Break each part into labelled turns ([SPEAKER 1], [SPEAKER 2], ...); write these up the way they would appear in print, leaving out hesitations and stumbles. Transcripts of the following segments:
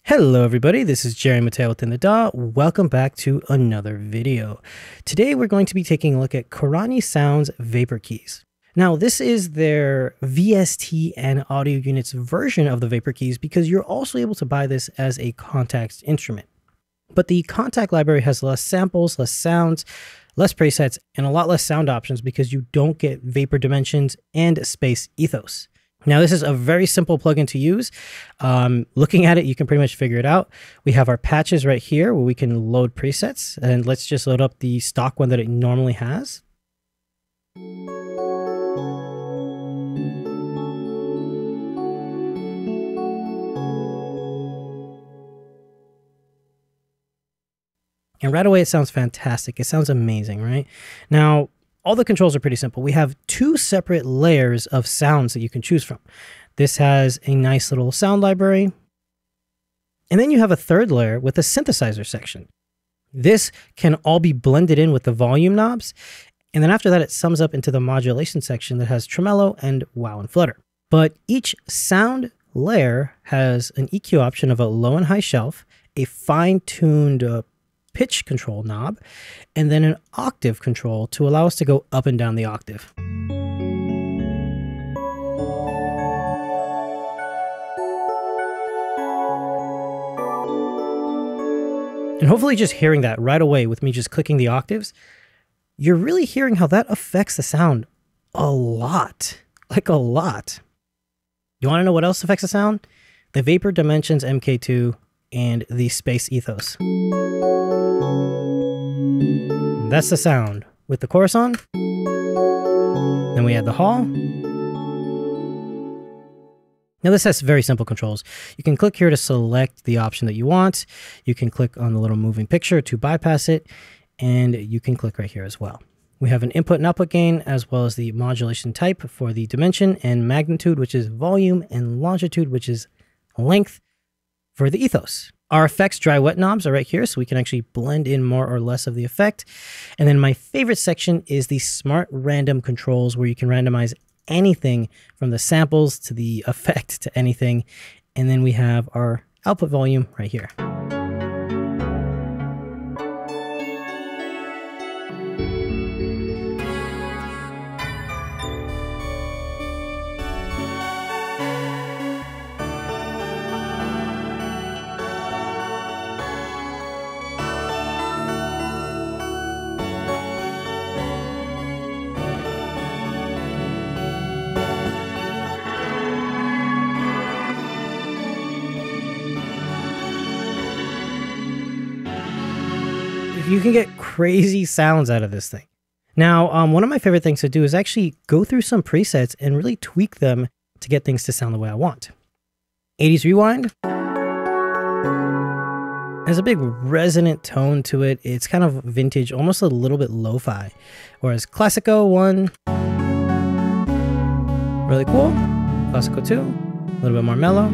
[SPEAKER 1] Hello everybody, this is Jerry Mateo within the DAW. Welcome back to another video. Today we're going to be taking a look at Karanyi Sound's Vaper keys. Now this is their VST and audio units version of the Vaper keys because you're also able to buy this as a contact instrument. But the contact library has less samples, less sounds, less presets, and a lot less sound options because you don't get Vaper dimensions and space ethos. Now, this is a very simple plugin to use. Looking at it, you can pretty much figure it out. We have our patches right here where we can load presets, and let's just load up the stock one that it normally has. And right away, it sounds fantastic. It sounds amazing, right? Now, all the controls are pretty simple. We have two separate layers of sounds that you can choose from. This has a nice little sound library. And then you have a third layer with a synthesizer section. This can all be blended in with the volume knobs. And then after that, it sums up into the modulation section that has tremolo and wow and flutter. But each sound layer has an EQ option of a low and high shelf, a fine-tuned pitch control knob, and then an octave control to allow us to go up and down the octave. And hopefully just hearing that right away with me just clicking the octaves, you're really hearing how that affects the sound a lot, like a lot. You want to know what else affects the sound? The Vaper Dimensions MK2 and the Space Ethos. That's the sound with the chorus on. Then we add the hall. Now this has very simple controls. You can click here to select the option that you want. You can click on the little moving picture to bypass it. And you can click right here as well. We have an input and output gain, as well as the modulation type for the dimension, and magnitude, which is volume, and longitude, which is length for the ethos. Our effects dry wet knobs are right here, so we can actually blend in more or less of the effect. And then my favorite section is the smart random controls, where you can randomize anything from the samples to the effect to anything. And then we have our output volume right here. You can get crazy sounds out of this thing. Now, one of my favorite things to do is actually go through some presets and really tweak them to get things to sound the way I want. 80s Rewind has a big resonant tone to it. It's kind of vintage, almost a little bit lo-fi. Whereas Classico 1, really cool. Classico 2, a little bit more mellow.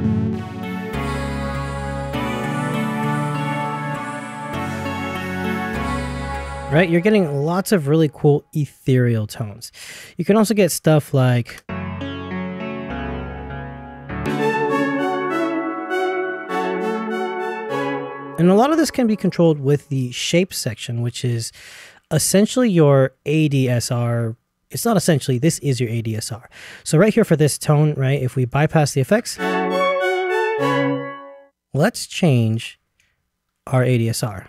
[SPEAKER 1] Right, you're getting lots of really cool ethereal tones. You can also get stuff like and a lot of this can be controlled with the shape section, which is essentially your ADSR. It's not essentially, this is your ADSR. So right here for this tone, right, if we bypass the effects, let's change our ADSR.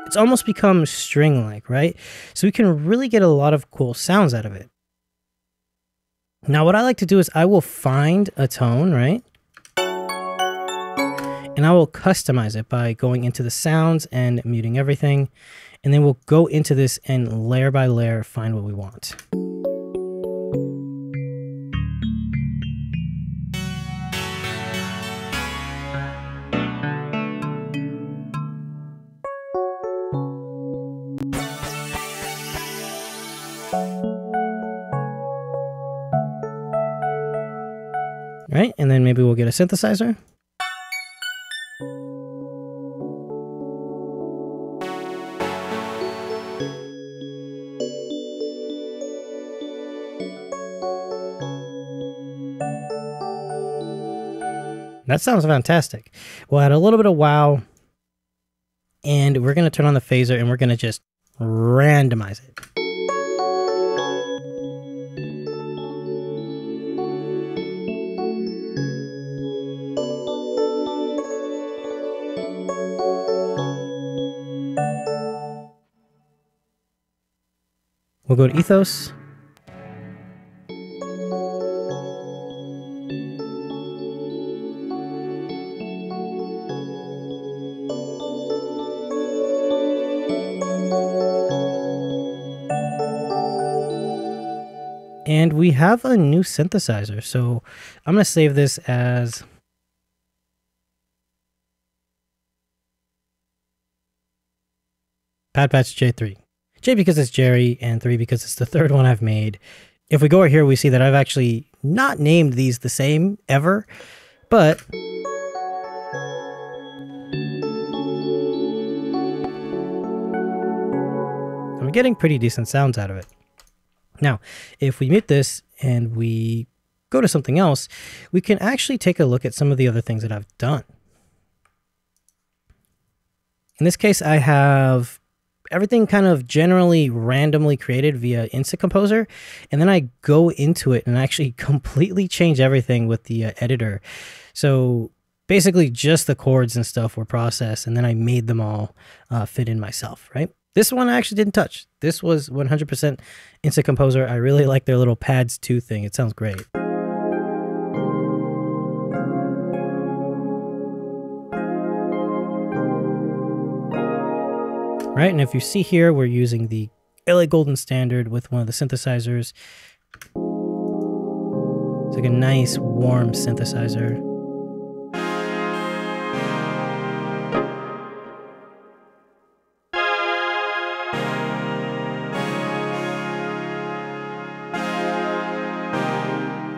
[SPEAKER 1] It's almost become string-like, right? So we can really get a lot of cool sounds out of it. Now, what I like to do is I will find a tone, right? And I will customize it by going into the sounds and muting everything. And then we'll go into this and layer by layer find what we want. right? And then maybe we'll get a synthesizer. That sounds fantastic. We'll add a little bit of wow, and we're going to turn on the phaser, and we're going to just randomize it. We'll go to ethos. And we have a new synthesizer. So I'm going to save this as Pad Patch J3. J because it's Jerry, and 3 because it's the third one I've made. If we go right here, we see that I've actually not named these the same ever, but I'm getting pretty decent sounds out of it. Now, if we mute this and we go to something else, we can actually take a look at some of the other things that I've done. In this case, I have everything kind of generally randomly created via Instant Composer, and then I go into it and actually completely change everything with the editor. So basically just the chords and stuff were processed, and then I made them all fit in myself, right? This one I actually didn't touch. This was 100% Instant Composer. I really like their little pads too thing. It sounds great. Right, and if you see here, we're using the LA Golden Standard with one of the synthesizers. It's like a nice, warm synthesizer.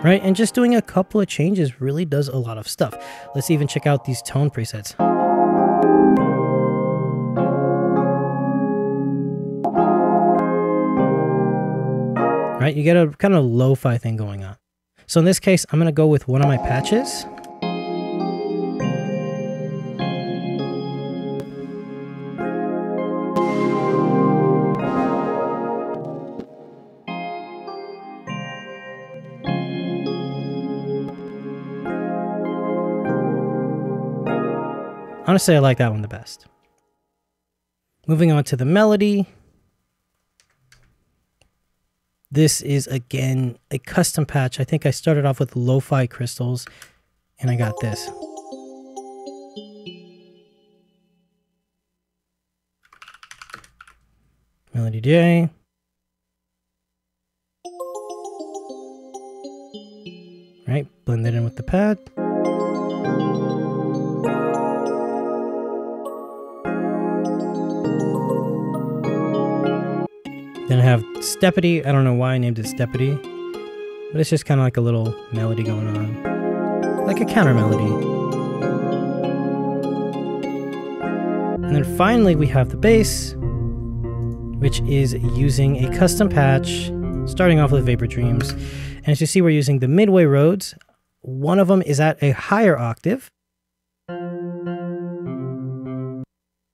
[SPEAKER 1] Right, and just doing a couple of changes really does a lot of stuff. Let's even check out these tone presets. Right, you get a kind of lo-fi thing going on. So in this case, I'm going to go with one of my patches. Honestly, I like that one the best. Moving on to the melody. This is, again, a custom patch. I think I started off with lo-fi crystals, and I got this. Melody J. Right, blend it in with the pad. Then I have Steppity. I don't know why I named it Steppity, but it's just kind of like a little melody going on, like a counter melody. And then finally we have the bass, which is using a custom patch, starting off with Vaper Dreams. And as you see, we're using the midway Rhodes. One of them is at a higher octave.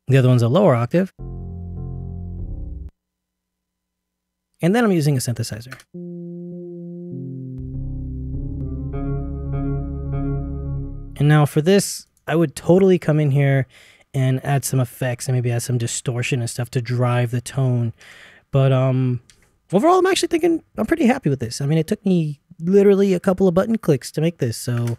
[SPEAKER 1] The other one's a lower octave. And then I'm using a synthesizer. And now for this, I would totally come in here and add some effects and maybe add some distortion and stuff to drive the tone. But overall, I'm actually thinking I'm pretty happy with this. I mean, it took me literally a couple of button clicks to make this, so...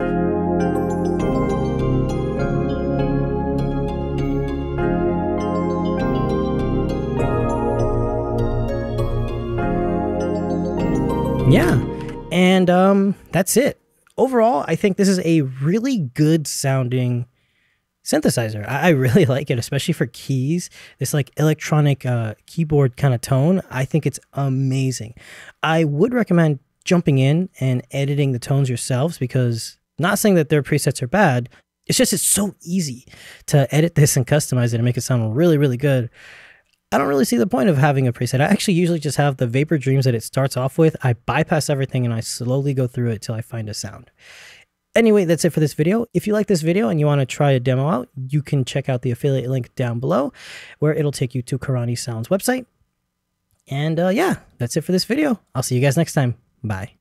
[SPEAKER 1] yeah, and that's it. Overall, I think this is a really good sounding synthesizer. I really like it, especially for keys. This like electronic keyboard kind of tone. I think it's amazing. I would recommend jumping in and editing the tones yourselves, because not saying that their presets are bad. It's just, it's so easy to edit this and customize it and make it sound really, really good. I don't really see the point of having a preset. I actually usually just have the Vaper Dreams that it starts off with. I bypass everything and I slowly go through it till I find a sound. anyway, that's it for this video. If you like this video and you want to try a demo out, you can check out the affiliate link down below where it'll take you to Karanyi Sound's website. And yeah, that's it for this video. I'll see you guys next time. Bye.